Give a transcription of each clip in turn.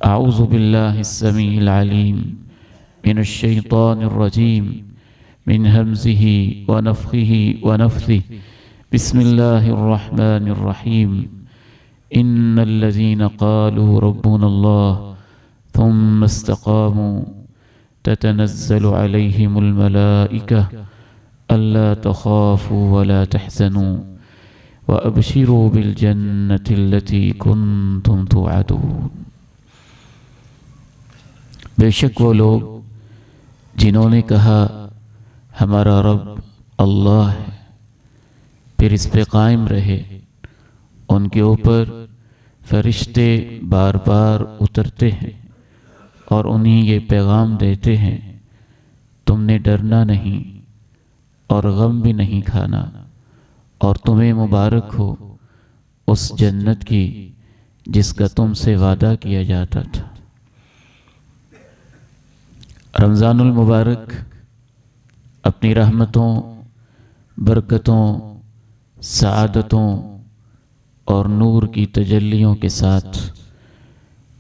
أعوذ بالله السميع العليم من الشيطان الرجيم من همزه ونفخه ونفثه بسم الله الرحمن الرحيم إن الذين قالوا ربنا الله ثم استقاموا تتنزل عليهم الملائكة ألا تخافوا ولا تحزنوا وأبشروا بالجنة التي كنتم توعدون۔ بے شک وہ لوگ جنہوں نے کہا ہمارا رب اللہ ہے، پھر اس پہ قائم رہے، ان کے اوپر فرشتے بار بار اترتے ہیں اور انہیں یہ پیغام دیتے ہیں تم نے ڈرنا نہیں اور غم بھی نہیں کھانا، اور تمہیں مبارک ہو اس جنت کی جس کا تم سے وعدہ کیا جاتا تھا۔ رمضان المبارک اپنی رحمتوں، برکتوں، سعادتوں اور نور کی تجلیوں کے ساتھ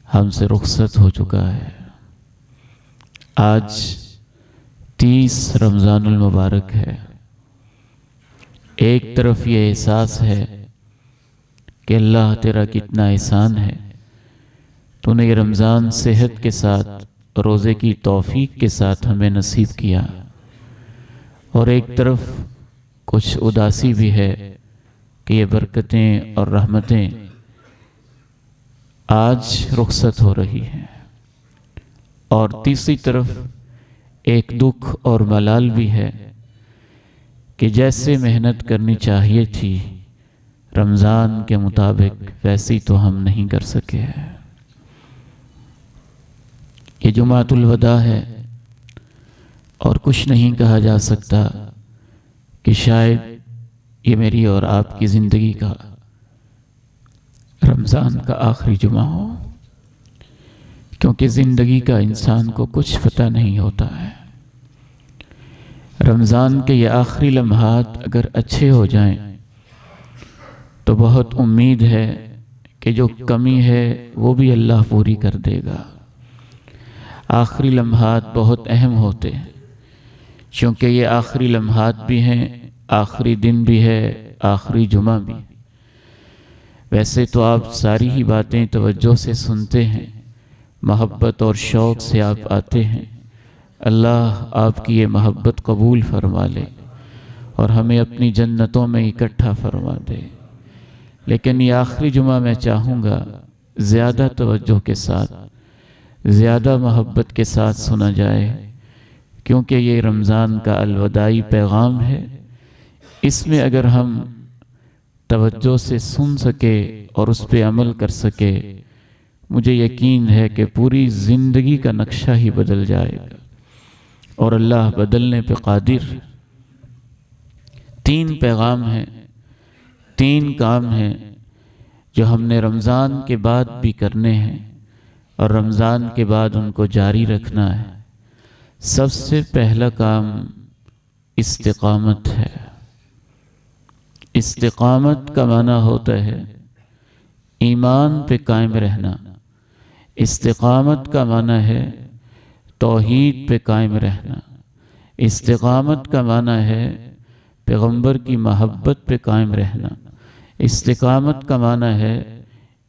ہم سے رخصت ہو چکا ہے۔ آج 30 رمضان المبارک ہے۔ ایک طرف یہ احساس ہے کہ اللہ تیرا کتنا احسان ہے، تو نے یہ رمضان صحت کے ساتھ، روزے کی توفیق کے ساتھ ہمیں نصیب کیا، اور ایک طرف کچھ اداسی بھی ہے کہ یہ برکتیں اور رحمتیں آج رخصت ہو رہی ہیں، اور تیسری طرف ایک دکھ اور ملال بھی ہے کہ جیسے محنت کرنی چاہیے تھی رمضان کے مطابق ویسی تو ہم نہیں کر سکے ہیں۔ یہ جمعۃ الوداع ہے، اور کچھ نہیں کہا جا سکتا کہ شاید یہ میری اور آپ کی زندگی کا رمضان کا آخری جمعہ ہو، کیونکہ زندگی کا انسان کو کچھ پتہ نہیں ہوتا ہے۔ رمضان کے یہ آخری لمحات اگر اچھے ہو جائیں تو بہت امید ہے کہ جو کمی ہے وہ بھی اللہ پوری کر دے گا۔ آخری لمحات بہت اہم ہوتے ہیں، چونکہ یہ آخری لمحات بھی ہیں، آخری دن بھی ہے، آخری جمعہ بھی۔ ویسے تو آپ ساری ہی باتیں توجہ سے سنتے ہیں، محبت اور شوق سے آپ آتے ہیں۔ اللہ آپ کی یہ محبت قبول فرما لے اور ہمیں اپنی جنتوں میں اکٹھا فرما دے، لیکن یہ آخری جمعہ میں چاہوں گا زیادہ توجہ کے ساتھ، زیادہ محبت کے ساتھ سنا جائے، کیونکہ یہ رمضان کا الوداعی پیغام ہے۔ اس میں اگر ہم توجہ سے سن سکے اور اس پہ عمل کر سکے، مجھے یقین ہے کہ پوری زندگی کا نقشہ ہی بدل جائے گا، اور اللہ بدلنے پہ قادر۔ 3 پیغام ہیں، 3 کام ہیں جو ہم نے رمضان کے بعد بھی کرنے ہیں، اور رمضان کے بعد ان کو جاری رکھنا ہے۔ سب سے پہلا کام استقامت ہے۔ استقامت کا معنی ہوتا ہے ایمان پہ قائم رہنا، استقامت کا معنی ہے توحید پہ قائم رہنا، استقامت کا معنی ہے پیغمبر کی محبت پہ قائم رہنا، استقامت کا معنی ہے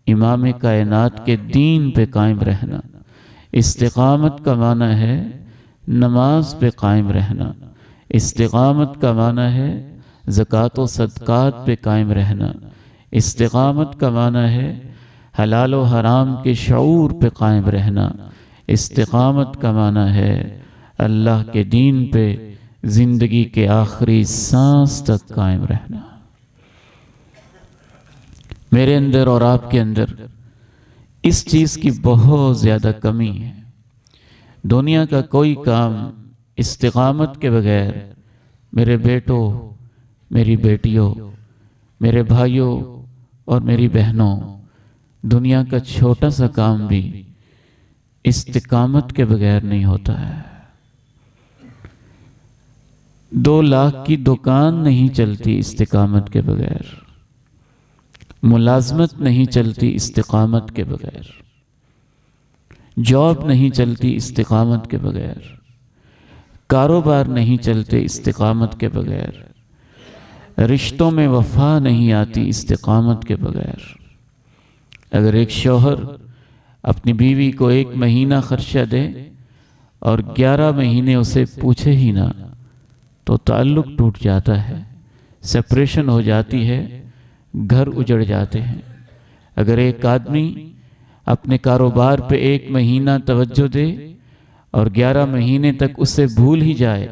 امام کائنات کے دین پہ قائم رہنا، استقامت کا معنی ہے نماز پہ قائم رہنا، استقامت کا معنی ہے زکوٰۃ و صدقات پہ قائم رہنا، استقامت کا معنی ہے حلال و حرام کے شعور پہ قائم رہنا، استقامت کا معنی ہے اللہ کے دین پہ زندگی کے آخری سانس تک قائم رہنا۔ میرے اندر اور آپ کے اندر اس چیز کی بہت زیادہ کمی ہے۔ دنیا کا کوئی کام استقامت کے بغیر، میرے بیٹوں، میری بیٹیوں، میرے بھائیوں اور میری بہنوں، دنیا کا چھوٹا سا کام بھی استقامت کے بغیر نہیں ہوتا ہے۔ 2 لاکھ کی دکان نہیں چلتی استقامت کے بغیر، ملازمت نہیں چلتی استقامت کے بغیر۔ جاب نہیں چلتی استقامت کے بغیر، کاروبار نہیں چلتے استقامت کے بغیر، رشتوں میں وفا نہیں آتی استقامت کے بغیر۔ اگر ایک شوہر اپنی بیوی کو 1 مہینہ خرچہ دے اور 11 مہینے اسے پوچھے ہی نہ تو تعلق ٹوٹ جاتا ہے، سپریشن ہو جاتی ہے، گھر اجڑ جاتے ہیں۔ اگر ایک آدمی اپنے کاروبار پہ 1 مہینہ توجہ دے اور 11 مہینے تک اسے بھول ہی جائے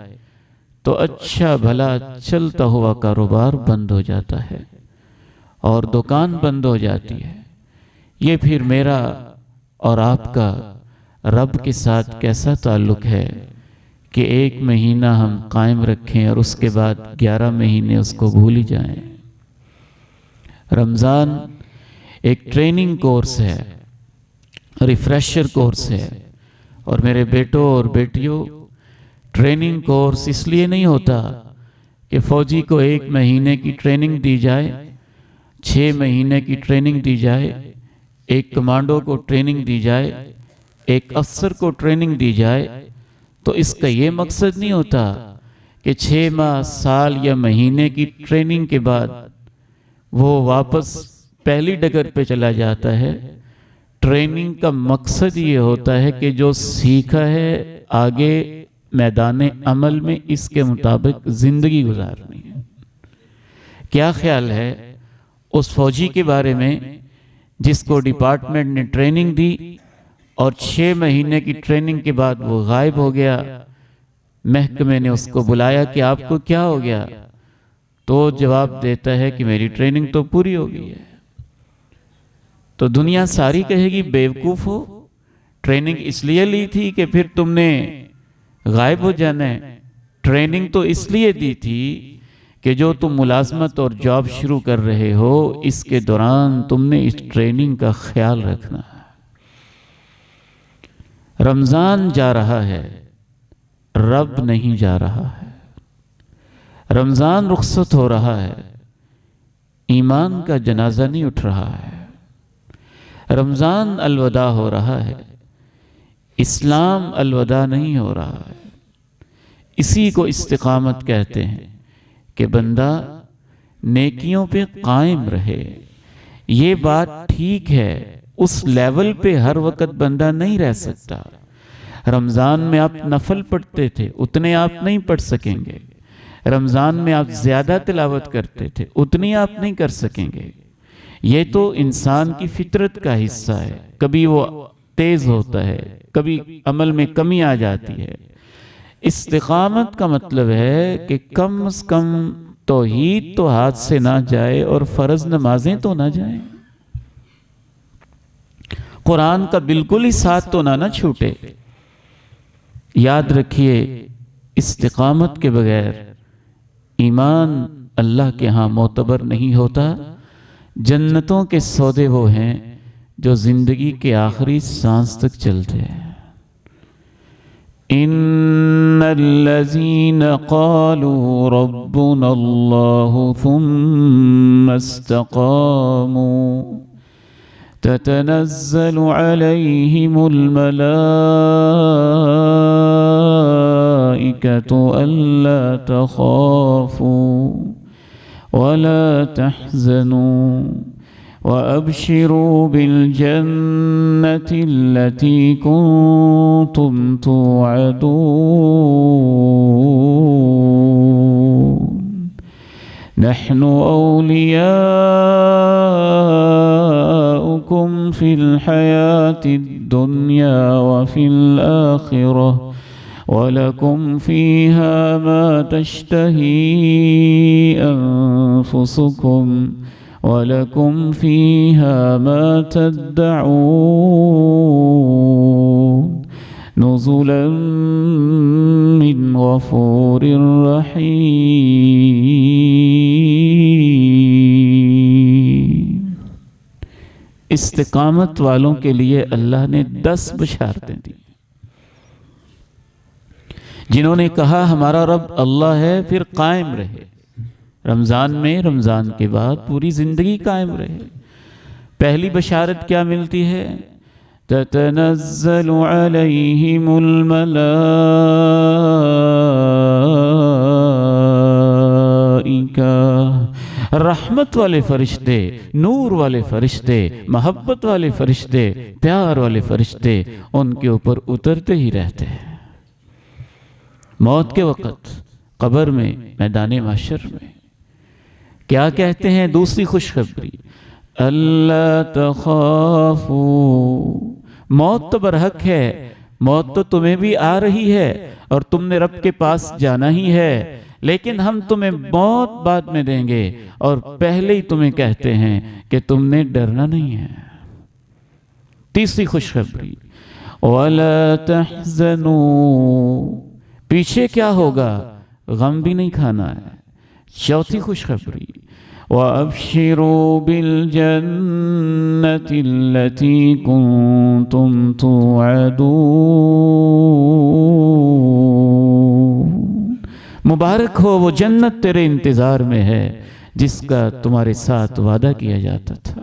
تو اچھا بھلا چلتا ہوا کاروبار بند ہو جاتا ہے اور دکان بند ہو جاتی ہے۔ یہ پھر میرا اور آپ کا رب کے ساتھ کیسا تعلق ہے کہ 1 مہینہ ہم قائم رکھیں اور اس کے بعد 11 مہینے اس کو بھول ہی جائیں۔ رمضان ایک ٹریننگ کورس ہے، ریفریشر کورس ہے، اور میرے بیٹوں اور بیٹیوں، ٹریننگ کورس اس لیے نہیں ہوتا کہ فوجی کو 1 مہینے کی ٹریننگ دی جائے، 6 مہینے کی ٹریننگ دی جائے، ایک کمانڈو کو ٹریننگ دی جائے، ایک افسر کو ٹریننگ دی جائے، تو اس کا یہ مقصد نہیں ہوتا کہ 6 ماہ، سال یا مہینے کی ٹریننگ کے بعد وہ واپس پہلی ڈگر پہ چلا جاتا ہے۔ ٹریننگ کا مقصد یہ ہوتا ہے کہ جو سیکھا ہے آگے میدان عمل میں اس کے مطابق زندگی گزارنی ہے۔ کیا خیال ہے اس فوجی کے بارے میں جس کو ڈپارٹمنٹ نے ٹریننگ دی اور 6 مہینے کی ٹریننگ کے بعد وہ غائب ہو گیا؟ محکمے نے اس کو بلایا کہ آپ کو کیا ہو گیا؟ تو جواب دیتا ہے کہ میری ٹریننگ تو پوری ہو گئی ہے۔ تو دنیا ساری کہے گی بیوقوف ہو، ٹریننگ اس لیے لی تھی کہ پھر تم نے غائب ہو جانا ہے۔ ٹریننگ تو اس لیے دی تھی کہ جو تم ملازمت اور جاب شروع کر رہے ہو اس کے دوران تم نے اس ٹریننگ کا خیال رکھنا ہے۔ رمضان جا رہا ہے، رب نہیں جا رہا ہے۔ رمضان رخصت ہو رہا ہے، ایمان کا جنازہ نہیں اٹھ رہا ہے۔ رمضان الوداع ہو رہا ہے، اسلام الوداع نہیں ہو رہا ہے۔ اسی کو استقامت کہتے ہیں کہ بندہ نیکیوں پہ قائم رہے۔ یہ بات ٹھیک ہے، اس لیول پہ ہر وقت بندہ نہیں رہ سکتا۔ رمضان میں آپ نفل پڑھتے تھے، اتنے آپ نہیں پڑھ سکیں گے۔ رمضان میں آپ زیادہ تلاوت کرتے تھے، اتنی آپ نہیں کر سکیں گے۔ یہ تو انسان کی فطرت کا حصہ ہے، کبھی وہ تیز ہوتا ہے، کبھی عمل میں کمی آ جاتی ہے۔ استقامت کا مطلب ہے کہ کم از کم توحید تو ہاتھ سے نہ جائے اور فرض نمازیں تو نہ جائیں، قرآن کا بالکل ہی ساتھ تو نہ چھوٹے۔ یاد رکھیے، استقامت کے بغیر ایمان اللہ کے ہاں معتبر نہیں ہوتا۔ جنتوں کے سودے وہ ہیں جو زندگی کے آخری سانس تک چلتے ہیں۔ ان الذين قالوا ربنا الله ثم استقاموا تتنزل عليهم الملائكة ألا تخافوا ولا تحزنوا وأبشروا بالجنة التي كنتم توعدون نحن أولياؤكم في الحياة الدنيا وفي الآخرة وَلَكُمْ فِيهَا مَا تَشْتَهِي أَنفُسُكُمْ وَلَكُمْ فِيهَا مَا تَدَّعُونَ نُزُلًا مِّنْ غَفُورٍ رَحِيمٍ۔ استقامت والوں کے لیے اللہ نے 10 بشارتیں دی۔ جنہوں نے کہا ہمارا رب اللہ ہے، پھر قائم رہے رمضان میں، رمضان کے بعد پوری زندگی قائم رہے۔ پہلی بشارت کیا ملتی ہے؟ تتنزل علیہم الملائکہ، رحمت والے فرشتے، نور والے فرشتے، محبت والے فرشتے، پیار والے فرشتے ان کے اوپر اترتے ہی رہتے ہیں۔ موت کے وقت قبر میں، میدان محشر میں کیا کہتے ہیں؟ دوسری خوشخبری، اللہ تخافوا، موت تو برحق ہے، موت تو تمہیں بھی آ رہی ہے اور تم نے رب کے پاس جانا ہی ہے، لیکن ہم تمہیں موت بعد میں دیں گے اور پہلے ہی تمہیں کہتے ہیں کہ تم نے ڈرنا نہیں ہے۔ تیسری خوشخبری، وَلَا تَحْزَنُوا، پیچھے کیا ہوگا غم بھی نہیں کھانا ہے۔ چوتھی خوشخبری، وَأَبْشِرُوا بِالْجَنَّةِ الَّتِي كُنْتُمْ تُوعَدُونَ، مبارک ہو وہ جنت تیرے انتظار میں ہے جس کا تمہارے ساتھ وعدہ کیا جاتا تھا۔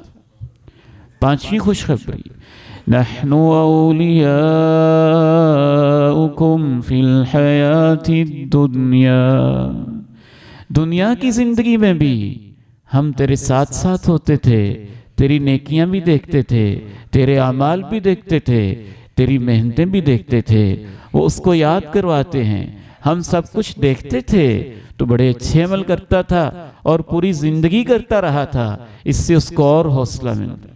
پانچویں خوشخبری، نحن اولیاؤکم فی الحیات الدنیا، دنیا کی زندگی میں بھی ہم تیرے ساتھ ساتھ ہوتے تھے، تیری نیکیاں بھی دیکھتے تھے، تیرے اعمال بھی دیکھتے تھے، تیری محنتیں بھی دیکھتے تھے۔ وہ اس کو یاد کرواتے ہیں، ہم سب کچھ دیکھتے تھے، تو بڑے اچھے عمل کرتا تھا اور پوری زندگی کرتا رہا تھا، اس سے اس کو اور حوصلہ ملتا۔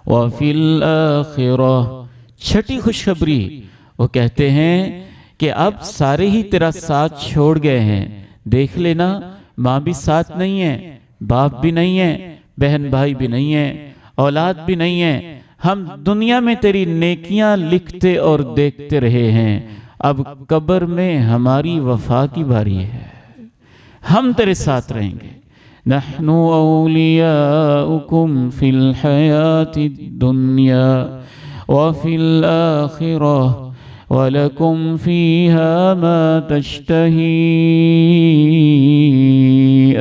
وَفِي الْآخِرَةِ، چھٹی خوشخبری، وہ کہتے ہیں کہ اب سارے ہی تیرا ساتھ چھوڑ گئے ہیں، دیکھ لینا، ماں بھی ساتھ نہیں ہے، باپ بھی نہیں ہے، بہن بھائی بھی نہیں ہے، اولاد بھی نہیں ہے، ہم دنیا میں تیری نیکیاں لکھتے اور دیکھتے رہے ہیں، اب قبر میں ہماری وفا کی باری ہے، ہم تیرے ساتھ رہیں گے۔ نحن اولیاؤکم فی الحیات الدنیا وفی الآخرہ وَلَكُمْ فِيهَا مَا تَشْتَهِي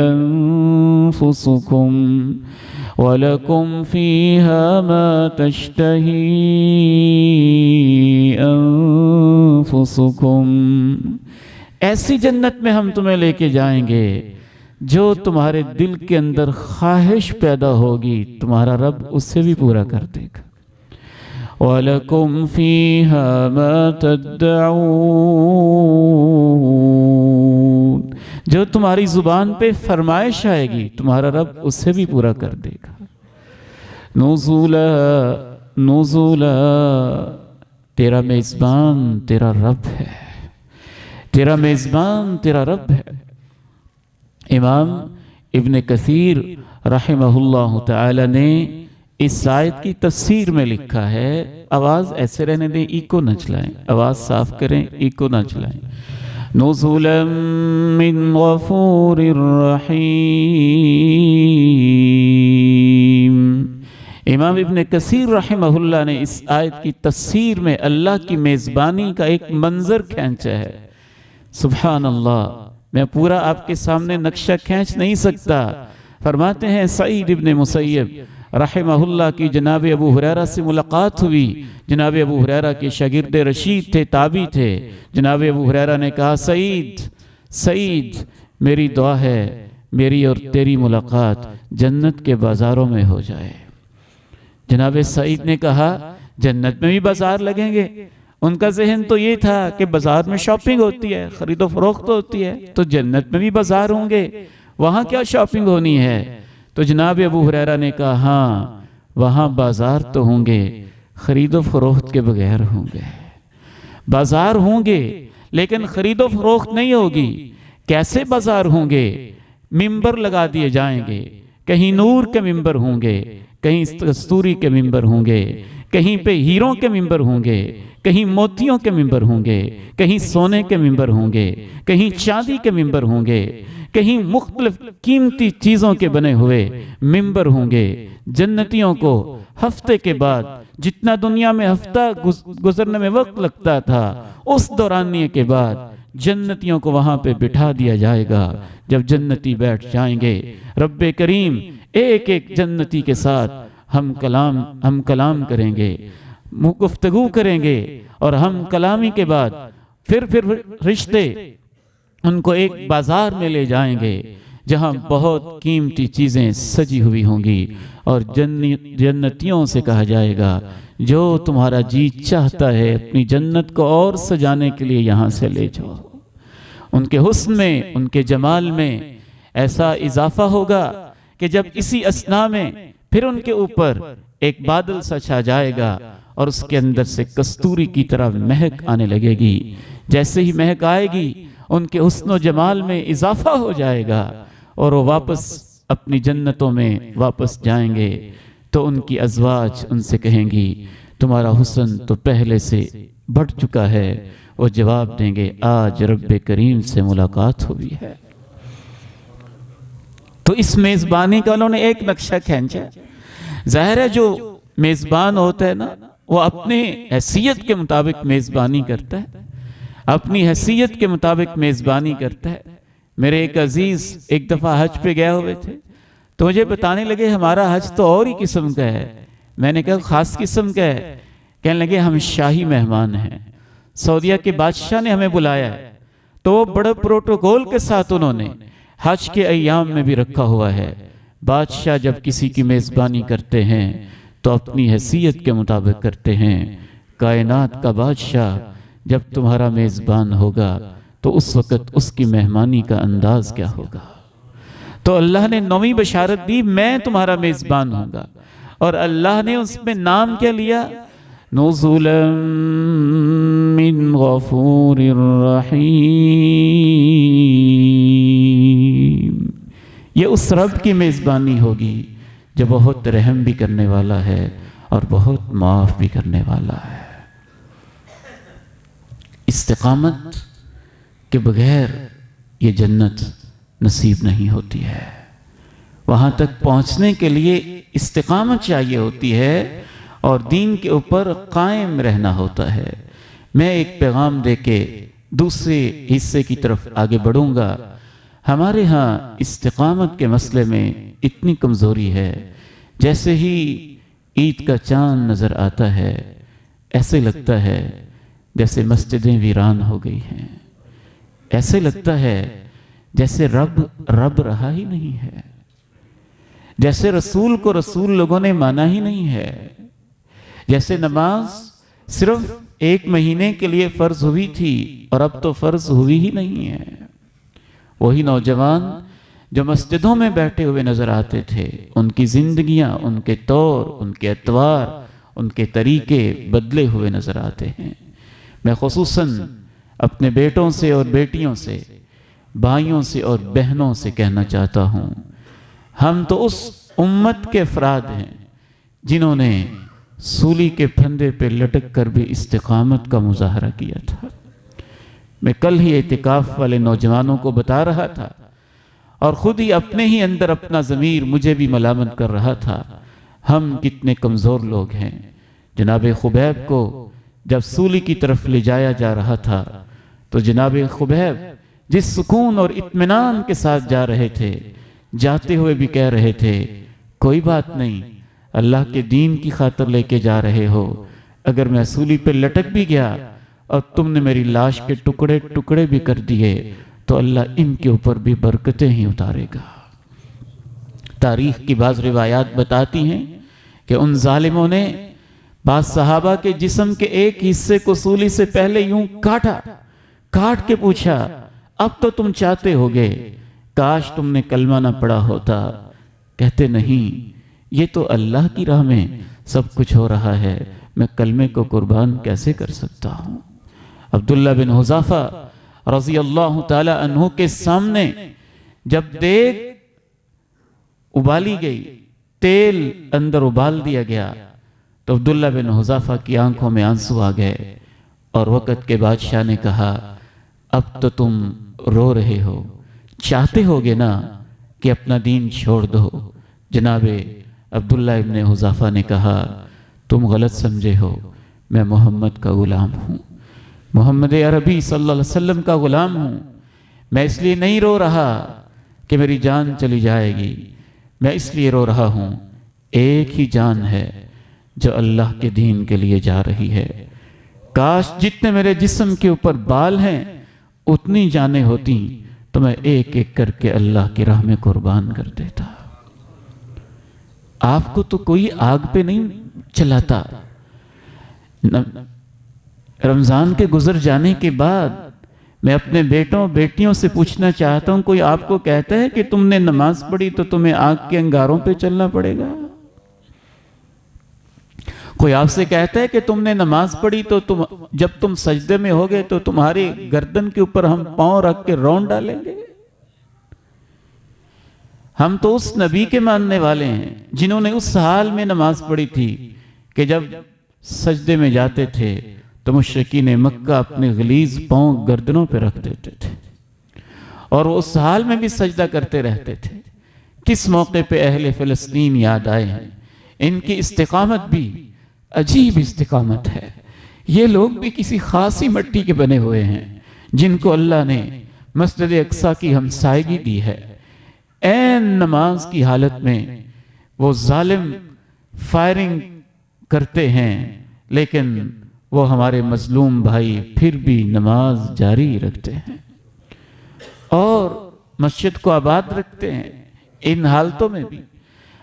أَنفُسُكُمْ وَلَكُمْ فِيهَا مَا تَشْتَهِي أَنفُسُكُمْ، ایسی جنت میں ہم تمہیں لے کے جائیں گے جو تمہارے دل کے اندر خواہش پیدا ہوگی تمہارا رب اسے بھی پورا کر دے گا۔ وَلَكُمْ فِيهَا مَا تَدَّعُونَ، جو تمہاری زبان پہ فرمائش آئے گی تمہارا رب اسے بھی پورا کر دے گا۔ نُزُلًا نُزُلًا، تیرا میزبان تیرا رب ہے، تیرا میزبان تیرا رب ہے۔ امام ابن کثیر رحمہ اللہ تعالی نے اس آیت کی تفسیر میں لکھا ہے، آواز ایسے رہنے دیں، ایکو نہ چلائیں، آواز صاف کریں، ایکو نہ چلائیں۔ نزلا من غفور رحیم، امام ابن کثیر رحمہ اللہ نے اس آیت کی تفسیر میں اللہ کی میزبانی کا ایک منظر کھینچا ہے۔ سبحان اللہ، میں پورا آپ کے سامنے نقشہ کھینچ نہیں سکتا۔ فرماتے ہیں سعید ابن مسیب رحمہ اللہ کی جناب ابو ہریرہ سے ملاقات ہوئی، جناب ابو ہریرہ کے شاگرد رشید تھے، تابعی تھے۔ جناب ابو ہریرہ نے کہا، سعید میری دعا ہے میری اور تیری ملاقات جنت کے بازاروں میں ہو جائے۔ جناب سعید نے کہا، جنت میں بھی بازار لگیں گے؟ ان کا ذہن تو یہ تھا کہ بازار میں شاپنگ ہوتی ہے، خرید و فروخت ہوتی ہے، تو جنت میں بھی بازار ہوں گے، وہاں کیا شاپنگ ہونی ہے؟ تو جناب ابو ہریرہ نے کہا، ہاں وہاں بازار تو ہوں گے، خرید و فروخت کے بغیر ہوں گے۔ بازار ہوں گے لیکن خرید و فروخت نہیں ہوگی۔ کیسے بازار ہوں گے؟ ممبر لگا دیے جائیں گے، کہیں نور کے ممبر ہوں گے، کہیں کستوری کے ممبر ہوں گے، کہیں پہ ہیروں کے ممبر ہوں گے، کہیں موتیوں کے ممبر ہوں گے، کہیں سونے کے ممبر ہوں گے، کہیں چاندی کے ممبر ہوں گے، کہیں مختلف قیمتی چیزوں کے بنے ہوئے ممبر ہوں گے۔ جنتیوں کو ہفتے کے بعد جتنا دنیا میں ہفتہ گزرنے میں وقت لگتا تھا، اس دورانیے کے بعد جنتیوں کو وہاں پہ بٹھا دیا جائے گا۔ جب جنتی بیٹھ جائیں گے، رب کریم ایک ایک جنتی کے ساتھ ہم کلام کریں گے، گفتگو کریں گے، اور ہم کلامی کے بعد پھر رشتے ان کو ایک بازار میں لے جائیں گے جہاں بہت قیمتی چیزیں سجی ہوئی ہوں گی، اور جنتیوں سے کہا جائے گا جو تمہارا جی چاہتا ہے اپنی جنت کو اور سجانے کے لیے یہاں سے لے جاؤ۔ ان کے حسن میں، ان کے جمال میں ایسا اضافہ ہوگا کہ جب اسی اثنا میں پھر ان کے اوپر ایک بادل سا چھا جائے گا اور اس کے اندر سے کستوری کی طرح مہک آنے لگے گی۔ جیسے ہی مہک آئے گی ان کے حسن و جمال میں اضافہ ہو جائے گا اور وہ واپس اپنی جنتوں میں واپس جائیں گے تو ان کی ازواج ان سے کہیں گی تمہارا حسن تو پہلے سے بڑھ چکا ہے۔ وہ جواب دیں گے آج رب کریم سے ملاقات ہوئی ہے۔ تو اس میزبانی کا انہوں نے ایک نقشہ کھینچا۔ ظاہر ہے جو میزبان ہوتا ہے نا وہ اپنی حیثیت کے مطابق میزبانی کرتا ہے، اپنی حیثیت کے مطابق میزبانی کرتا ہے۔ میرے ایک عزیز ایک دفعہ حج پہ گئے ہوئے تھے تو مجھے بتانے لگے ہمارا حج تو اور ہی قسم کا ہے۔ میں نے کہا خاص قسم کا ہے؟ کہنے لگے ہم شاہی مہمان ہیں، سعودیہ کے بادشاہ نے ہمیں بلایا ہے، تو وہ بڑے پروٹوکول کے ساتھ انہوں نے حج کے ایام میں بھی رکھا ہوا ہے۔ بادشاہ جب کسی کی میزبانی کرتے ہیں تو اپنی حیثیت کے مطابق کرتے ہیں۔ کائنات کا بادشاہ جب تمہارا میزبان ہوگا تو اس وقت اس کی مہمانی کا انداز کیا ہوگا؟ تو اللہ نے نویں بشارت دی میں تمہارا میزبان ہوں گا، اور اللہ نے اس میں نام کیا لیا؟ نزلا من غفور رحیم۔ یہ اس رب کی میزبانی ہوگی جو بہت رحم بھی کرنے والا ہے اور بہت معاف بھی کرنے والا ہے۔ استقامت کے بغیر یہ جنت نصیب نہیں ہوتی ہے۔ وہاں تک پہنچنے کے لیے استقامت چاہیے ہوتی ہے اور دین کے اوپر قائم رہنا ہوتا ہے۔ میں ایک پیغام دے کے دوسرے حصے کی طرف آگے بڑھوں گا۔ ہمارے ہاں استقامت کے مسئلے میں اتنی کمزوری ہے، جیسے ہی عید کا چاند نظر آتا ہے ایسے لگتا ہے جیسے مسجدیں ویران ہو گئی ہیں، ایسے لگتا ہے جیسے رب رہا ہی نہیں ہے، جیسے رسول کو رسول لوگوں نے مانا ہی نہیں ہے، جیسے نماز صرف ایک مہینے کے لیے فرض ہوئی تھی اور اب تو فرض ہوئی ہی نہیں ہے۔ وہی نوجوان جو مسجدوں میں بیٹھے ہوئے نظر آتے تھے، ان کی زندگیاں، ان کے طور، ان کے اطوار، ان کے طریقے بدلے ہوئے نظر آتے ہیں۔ میں خصوصاً اپنے بیٹوں سے اور بیٹیوں سے، بھائیوں سے اور بہنوں سے کہنا چاہتا ہوں، ہم تو اس امت کے افراد ہیں جنہوں نے سولی کے پھندے پہ لٹک کر بھی استقامت کا مظاہرہ کیا تھا۔ میں کل ہی اعتکاف والے نوجوانوں کو بتا رہا تھا اور خود ہی اپنے ہی اندر اپنا ضمیر مجھے بھی ملامت کر رہا تھا، ہم کتنے کمزور لوگ ہیں۔ جناب خبیب کو جب سولی کی طرف لے جایا جا رہا تھا تو جناب خبیب جس سکون اور اطمینان کے ساتھ جا رہے تھے، جاتے ہوئے بھی کہہ رہے تھے کوئی بات نہیں، اللہ کے دین کی خاطر لے کے جا رہے ہو، اگر میں سولی پہ لٹک بھی گیا اور تم نے میری لاش کے ٹکڑے ٹکڑے بھی کر دیے تو اللہ ان کے اوپر بھی برکتیں ہی اتارے گا۔ تاریخ کی بعض روایات بتاتی ہیں کہ ان ظالموں نے بعض صحابہ کے جسم کے ایک حصے کو سولی سے پہلے یوں کاٹ کے پوچھا اب تو تم چاہتے ہوگے کاش تم نے کلمہ نہ پڑھا ہوتا۔ کہتے نہیں، یہ تو اللہ کی راہ میں سب کچھ ہو رہا ہے، میں کلمے کو قربان کیسے کر سکتا ہوں۔ عبداللہ بن حذافہ رضی اللہ تعالی عنہ کے سامنے جب دیگ ابالی گئی، تیل اندر ابال دیا گیا تو عبداللہ بن حذافہ کی آنکھوں میں آنسو آ گئے اور وقت کے بادشاہ نے کہا اب تو تم رو رہے ہو، چاہتے ہوگے نا کہ اپنا دین چھوڑ دو۔ جناب عبداللہ ابن حذافہ نے کہا تم غلط سمجھے ہو، میں محمد کا غلام ہوں، محمد عربی صلی اللہ علیہ وسلم کا غلام ہوں۔ میں اس لیے نہیں رو رہا کہ میری جان چلی جائے گی، میں اس لیے رو رہا ہوں ایک ہی جان ہے جو اللہ کے دین کے لیے جا رہی ہے۔ کاش جتنے میرے جسم کے اوپر بال ہیں اتنی جانیں ہوتی تو میں ایک ایک کر کے اللہ کی راہ میں قربان کر دیتا۔ آپ کو تو کوئی آگ پہ نہیں چلاتا۔ رمضان کے گزر جانے کے بعد میں اپنے بیٹوں بیٹیوں سے پوچھنا چاہتا ہوں، کوئی آپ کو کہتا ہے کہ تم نے نماز پڑھی تو تمہیں آگ کے انگاروں پہ چلنا پڑے گا؟ کوئی آپ سے کہتا ہے کہ تم نے نماز پڑھی تو جب تم سجدے میں ہوگے تو تمہاری گردن کے اوپر ہم پاؤں رکھ کے رون ڈالیں گے؟ ہم تو اس نبی کے ماننے والے ہیں جنہوں نے اس حال میں نماز پڑھی تھی کہ جب سجدے میں جاتے تھے تو مشرکین مکہ اپنے غلیظ پاؤں گردنوں پہ رکھ دیتے تھے اور وہ اس حال میں بھی سجدہ کرتے رہتے تھے۔ کس موقع پہ اہل فلسطین یاد آئے ہیں؟ ان کی استقامت بھی عجیب استقامت ہے۔ یہ لوگ بھی کسی خاصی مٹی کے بنے ہوئے ہیں جن کو اللہ نے مسجد اقصی کی ہمسائیگی دی ہے۔ این نماز کی حالت میں وہ ظالم فائرنگ کرتے ہیں لیکن وہ ہمارے مظلوم بھائی پھر بھی نماز جاری رکھتے ہیں اور مسجد کو آباد رکھتے ہیں۔ ان حالتوں میں بھی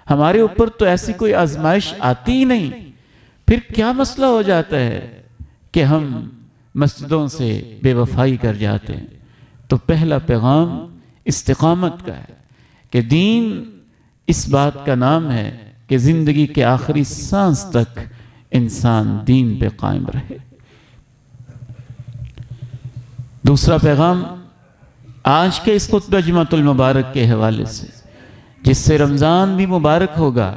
ہمارے اوپر تو ایسی کوئی آزمائش آتی ہی نہیں، پھر کیا مسئلہ ہو جاتا ہے کہ ہم مسجدوں سے بے وفائی کر جاتے ہیں؟ تو پہلا پیغام استقامت کا ہے کہ دین اس بات کا نام ہے کہ زندگی کے آخری سانس تک انسان دین پہ قائم رہے۔ دوسرا پیغام آج کے اس خطبہ جمعۃ المبارک کے حوالے سے، جس سے رمضان بھی مبارک ہوگا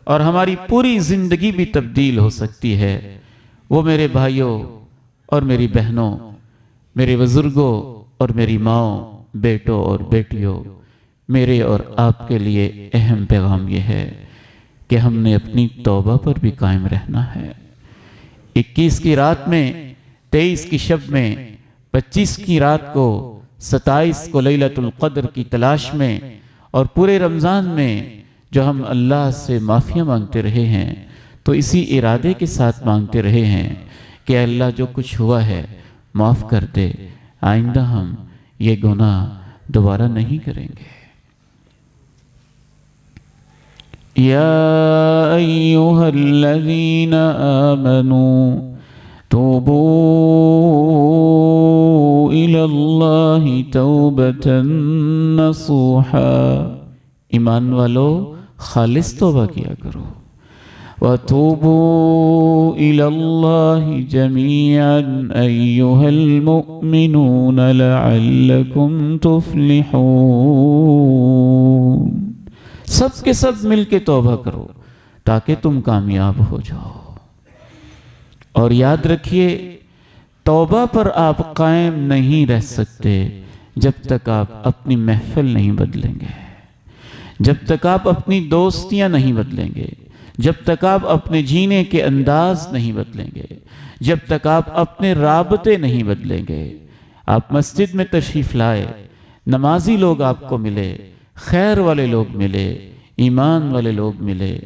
اور ہماری پوری زندگی بھی تبدیل ہو سکتی ہے، وہ میرے بھائیوں اور میری بہنوں، میرے بزرگوں اور میری ماؤں، بیٹوں اور بیٹیوں، میرے اور آپ کے لیے اہم پیغام یہ ہے کہ ہم نے اپنی توبہ پر بھی قائم رہنا ہے۔ 21 کی رات میں، 23 کی شب میں، 25 کی رات کو، 27 کو لیلۃ القدر کی تلاش میں اور پورے رمضان میں جو ہم اللہ سے معافیاں مانگتے رہے ہیں تو اسی ارادے کے ساتھ مانگتے رہے ہیں کہ اللہ جو کچھ ہوا ہے معاف کر دے، آئندہ ہم یہ گناہ دوبارہ نہیں کریں گے۔ یا ایھا الذین آمنوا توبوا الی اللہ توبۃ نصوحا، ایمان والو خالص توبہ کیا کرو۔ وَتُوبُوا إِلَى اللَّهِ جَمِيعًا أَيُّهَا الْمُؤْمِنُونَ لَعَلَّكُمْ تُفْلِحُونَ، سب کے سب مل کے توبہ کرو تاکہ تم کامیاب ہو جاؤ۔ اور یاد رکھیے توبہ پر آپ قائم نہیں رہ سکتے جب تک آپ اپنی محفل نہیں بدلیں گے، جب تک آپ اپنی دوستیاں نہیں بدلیں گے، جب تک آپ اپنے جینے کے انداز نہیں بدلیں گے، جب تک آپ اپنے رابطے نہیں بدلیں گے۔ آپ مسجد میں تشریف لائے، نمازی لوگ آپ کو ملے، خیر والے لوگ ملے، ایمان والے لوگ ملے،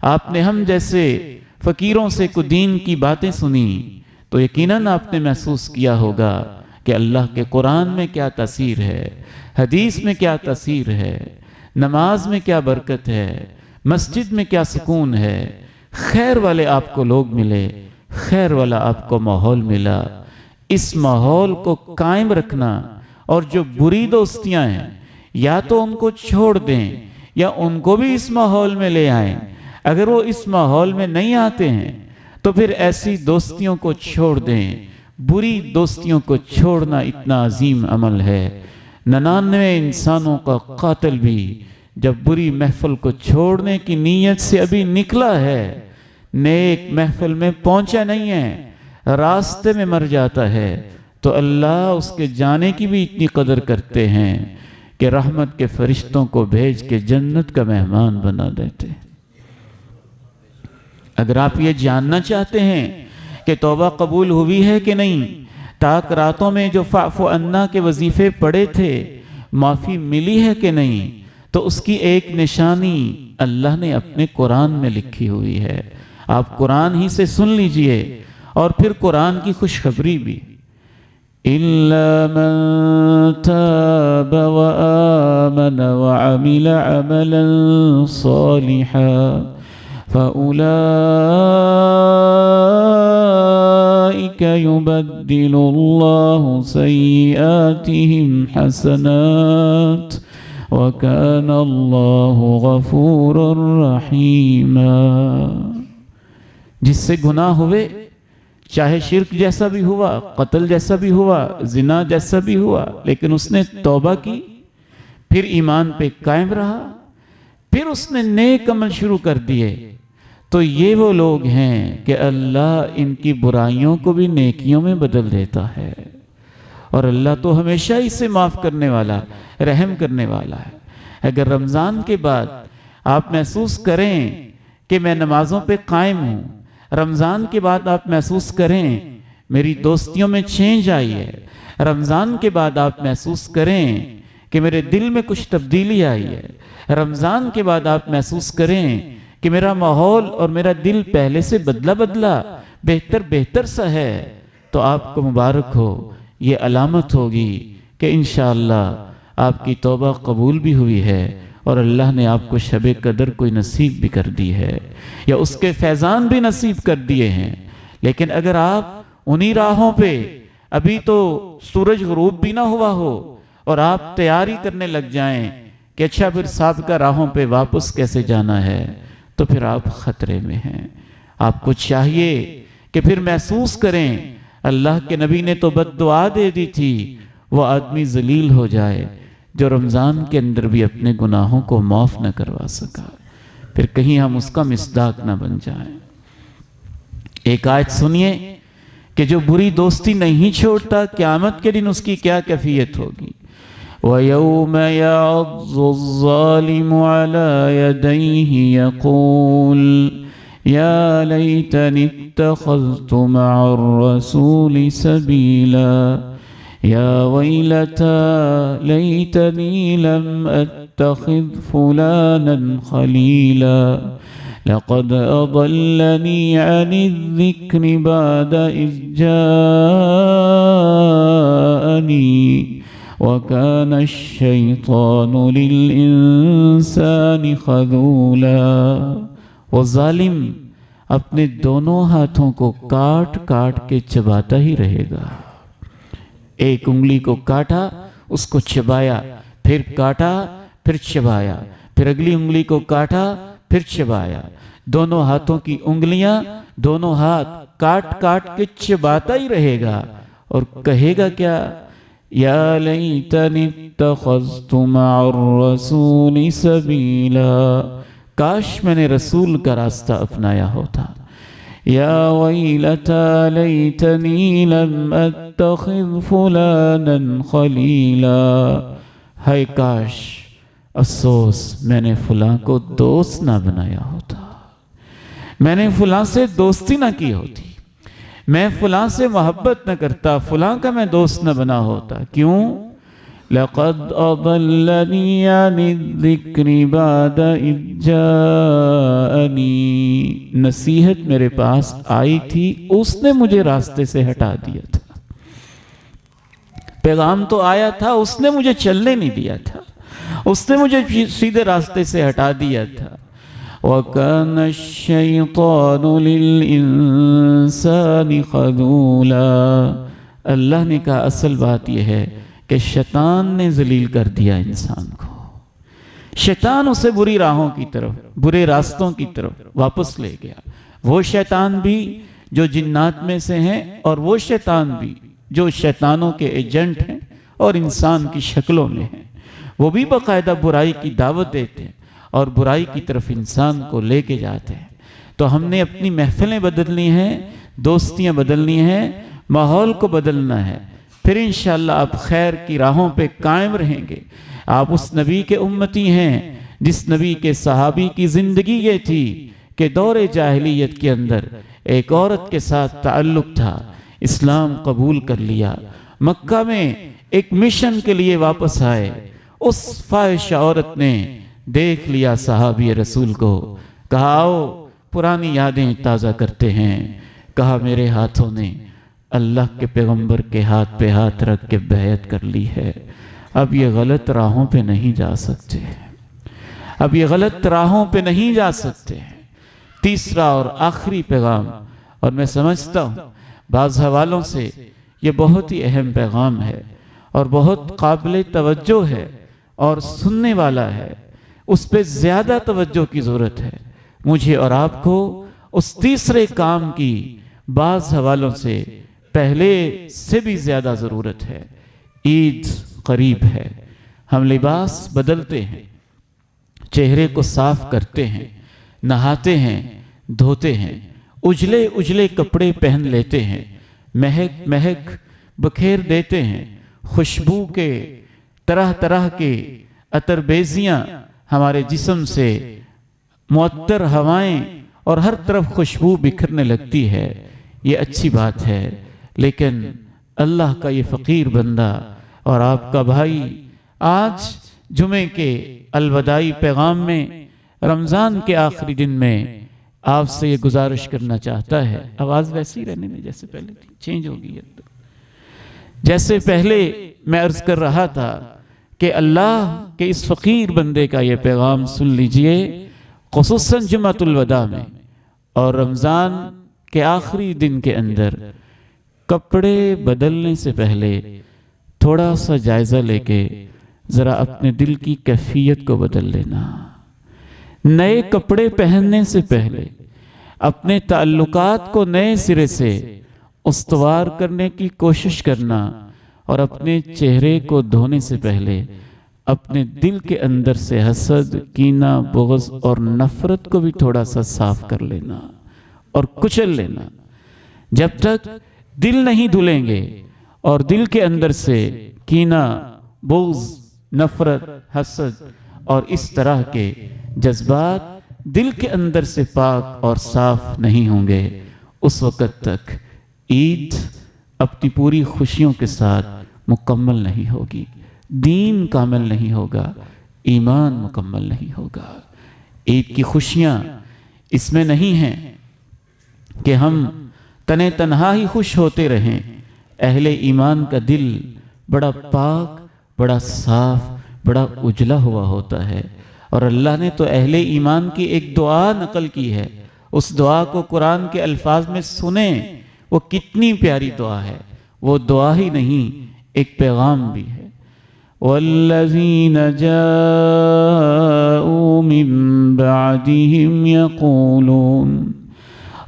آپ نے ہم جیسے فقیروں سے کو دین کی باتیں سنی تو یقیناً آپ نے محسوس کیا ہوگا کہ اللہ کے قرآن میں کیا تاثیر ہے، حدیث میں کیا تاثیر ہے، نماز میں کیا برکت ہے، مسجد میں کیا سکون ہے۔ خیر والے آپ کو لوگ ملے، خیر والا آپ کو ماحول ملا۔ اس ماحول کو قائم رکھنا اور جو بری دوستیاں ہیں یا تو ان کو چھوڑ دیں یا ان کو بھی اس ماحول میں لے آئیں۔ اگر وہ اس ماحول میں نہیں آتے ہیں تو پھر ایسی دوستیوں کو چھوڑ دیں۔ بری دوستیوں کو چھوڑنا اتنا عظیم عمل ہے۔ 99 انسانوں کا قاتل بھی جب بری محفل کو چھوڑنے کی نیت سے ابھی نکلا ہے، نیک محفل میں پہنچا نہیں ہے، راستے میں مر جاتا ہے، تو اللہ اس کے جانے کی بھی اتنی قدر کرتے ہیں کہ رحمت کے فرشتوں کو بھیج کے جنت کا مہمان بنا دیتے ہیں۔ اگر آپ یہ جاننا چاہتے ہیں کہ توبہ قبول ہوئی ہے کہ نہیں، تاک راتوں میں جو فاعف عنا کے وظیفے پڑے تھے معافی ملی ہے کہ نہیں، تو اس کی ایک نشانی اللہ نے اپنے قرآن میں لکھی ہوئی ہے. آپ قرآن ہی سے سن لیجئے اور پھر قرآن کی خوشخبری بھی. إِلَّا مَن تَابَ وَآمَنَ وَعَمِلَ عَمَلًا صَالِحًا فَأُولَئِكَ يُبَدِّلُ اللَّهُ سَيِّئَاتِهِمْ حَسَنَاتٍ وَكَانَ اللَّهُ غَفُورًا رَحِيمًا. جس سے گناہ ہوئے، چاہے شرک جیسا بھی ہوا، قتل جیسا بھی ہوا، زنا جیسا بھی ہوا، لیکن اس نے توبہ کی، پھر ایمان پہ قائم رہا، پھر اس نے نیک عمل شروع کر دیے، تو یہ وہ لوگ ہیں کہ اللہ ان کی برائیوں کو بھی نیکیوں میں بدل دیتا ہے. اور اللہ تو ہمیشہ اسے معاف کرنے والا، رحم کرنے والا ہے. اگر رمضان کے بعد آپ محسوس کریں کہ میں نمازوں پہ قائم ہوں، رمضان کے بعد آپ محسوس کریں میری دوستیوں میں چینج آئی ہے، رمضان کے بعد آپ محسوس کریں کہ میرے دل میں کچھ تبدیلی آئی ہے، رمضان کے بعد آپ محسوس کریں کہ میرا ماحول اور میرا دل پہلے سے بدلا بہتر سا ہے، تو آپ کو مبارک ہو. یہ علامت ہوگی کہ انشاءاللہ آپ کی توبہ قبول بھی ہوئی ہے اور اللہ نے آپ کو شب قدر کوئی نصیب بھی کر دی ہے یا اس کے فیضان بھی نصیب کر دیے ہیں. لیکن اگر آپ انہی راہوں پہ ابھی تو سورج غروب بھی نہ ہوا ہو اور آپ تیاری کرنے لگ جائیں کہ اچھا پھر سابقہ راہوں پہ واپس کیسے جانا ہے، تو پھر آپ خطرے میں ہیں. آپ کو چاہیے کہ پھر محسوس کریں، اللہ کے نبی نے تو بد دعا دے دی تھی، وہ آدمی ذلیل ہو جائے جو رمضان کے اندر بھی اپنے گناہوں کو معاف نہ کروا سکا، پھر کہیں ہم اس کا مصداق نہ بن جائیں. ایک آیت سنیے کہ جو بری دوستی نہیں چھوڑتا، قیامت کے دن اس کی کیا کیفیت ہوگی. وَيَوْمَ يَعَضُّ الظَّالِمُ عَلَى يَدَيْهِ يَقُولُ يَا لَيْتَنِي اتَّخَذْتُ مَعَ الرَّسُولِ سَبِيلًا يَا وَيْلَتَى لَيْتَنِي لَمْ أَتَّخِذْ فُلَانًا خَلِيلًا لَقَدْ أَضَلَّنِي عَنِ الذِّكْرِ بَعْدَ إِذْ جَاءَنِي وَكَانَ الشَّيْطَانُ لِلْإِنسَانِ خَذُولًا. وہ ظالم اپنے دونوں ہاتھوں کو کاٹ کے چباتا ہی رہے گا. ایک انگلی کو کاٹا، اس کو چبایا، پھر کاٹا، پھر چبایا، پھر اگلی انگلی کو کاٹا، پھر چبایا. دونوں ہاتھوں کی انگلیاں، دونوں ہاتھ کاٹ کے چباتا ہی رہے گا اور کہے گا کیا؟ یا لیتنی اتخذت مع الرسول سبیلا، کاش میں نے رسول کا راستہ اپنایا ہوتا. یا ویلتا لیتنی لم اتخذ فلانا خلیلا، ہے کاش، افسوس میں نے فلاں کو دوست نہ بنایا ہوتا، میں نے فلاں سے دوستی نہ کی ہوتی، میں فلاں سے محبت نہ کرتا، فلاں کا میں دوست نہ بنا ہوتا. کیوں؟ لَقَدْ أَضَلَّنِي عَنِ الذِّكْرِ بَعْدَ إِذْ جَاءَنِي، نصیحت میرے پاس آئی تھی، اس نے مجھے راستے سے ہٹا دیا تھا. پیغام تو آیا تھا، اس نے مجھے چلنے نہیں دیا تھا، اس نے مجھے سیدھے راستے سے ہٹا دیا تھا. وَكَانَ الشَّيْطَانُ لِلْإِنسَانِ خَذُولًا. اللہ نے کہا اصل بات یہ ہے کہ شیطان نے ذلیل کر دیا انسان کو. شیطان اسے بری راہوں کی طرف، برے راستوں کی طرف واپس لے گیا. وہ شیطان بھی جو جنات میں سے ہیں اور وہ شیطان بھی جو شیطانوں کے ایجنٹ ہیں اور انسان کی شکلوں میں ہیں. وہ بھی باقاعدہ برائی کی دعوت دیتے ہیں اور برائی کی طرف انسان کو لے کے جاتے ہیں. تو ہم نے اپنی محفلیں بدلنی ہیں، دوستیاں بدلنی ہیں، ماحول کو بدلنا ہے. پھر انشاءاللہ آپ خیر کی راہوں پہ قائم رہیں گے. آپ اس نبی کے امتی ہیں جس نبی کے صحابی کی زندگی یہ تھی کہ دور جاہلیت کے اندر ایک عورت کے ساتھ تعلق تھا، اسلام قبول کر لیا، مکہ میں ایک مشن کے لیے واپس آئے. اس فاحشہ عورت نے دیکھ لیا صحابی رسول کو، کہا آؤ پرانی یادیں تازہ کرتے ہیں۔ کہا میرے ہاتھوں نے اللہ کے پیغمبر کے ہاتھ پہ ہاتھ رکھ کے بیعت کر لی ہے، اب یہ غلط راہوں پہ نہیں جا سکتے، اب یہ غلط راہوں پہ نہیں جا سکتے۔ تیسرا اور آخری پیغام، اور میں سمجھتا ہوں بعض حوالوں سے یہ بہت ہی اہم پیغام ہے اور بہت قابل توجہ ہے اور سننے والا ہے، اس پہ زیادہ توجہ کی ضرورت ہے۔ مجھے اور آپ کو اس تیسرے کام کی بعض حوالوں سے پہلے سے بھی زیادہ ضرورت ہے۔ عید قریب ہے، ہم لباس بدلتے ہیں، چہرے کو صاف کرتے ہیں، نہاتے ہیں، دھوتے ہیں، اجلے اجلے کپڑے پہن لیتے ہیں، مہک مہک بکھیر دیتے ہیں، خوشبو کے طرح طرح کے عطر بیزیاں ہمارے جسم سے، معطر ہوائیں اور ہر طرف خوشبو بکھرنے لگتی ہے۔ یہ اچھی بات ہے، لیکن اللہ کا یہ فقیر بندہ اور آپ کا بھائی آج جمعے کے الوداعی پیغام میں، رمضان کے آخری دن میں آپ سے یہ گزارش کرنا چاہتا ہے۔ آواز ویسی رہنے میں جیسے پہلے تھی، چینج ہو گئی ہے۔ جیسے پہلے میں عرض کر رہا تھا کہ اللہ کے اس فقیر بندے کا یہ پیغام سن لیجئے، خصوصاً جمعۃ الوداع میں اور رمضان کے آخری دن کے اندر کپڑے بدلنے سے پہلے تھوڑا سا جائزہ لے کے ذرا اپنے دل کی کیفیت کو بدل لینا۔ نئے کپڑے پہننے سے پہلے اپنے تعلقات کو نئے سرے سے استوار کرنے کی کوشش کرنا، اور اپنے چہرے کو دھونے سے پہلے اپنے دل کے اندر سے حسد، کینہ، بغض اور نفرت کو بھی تھوڑا سا صاف کر لینا اور کچل لینا۔ جب تک دل نہیں دھلیں گے اور دل کے اندر سے کینہ، بغض، نفرت، حسد اور اس طرح کے جذبات دل کے اندر سے پاک اور صاف نہیں ہوں گے، اس وقت تک عید اپنی پوری خوشیوں کے ساتھ مکمل نہیں ہوگی، دین کامل نہیں ہوگا، ایمان مکمل نہیں ہوگا۔ عید کی خوشیاں اس میں نہیں ہیں کہ ہم تنے تنہا ہی خوش ہوتے رہیں۔ اہل ایمان کا دل بڑا پاک، بڑا صاف، بڑا اجلا ہوا ہوتا ہے، اور اللہ نے تو اہل ایمان کی ایک دعا نقل کی ہے، اس دعا کو قرآن کے الفاظ میں سنیں، وہ کتنی پیاری دعا ہے۔ وہ دعا ہی نہیں، ایک پیغام بھی ہے۔ وَالَّذِينَ جَاءُوا مِن بَعْدِهِمْ يَقُولُونَ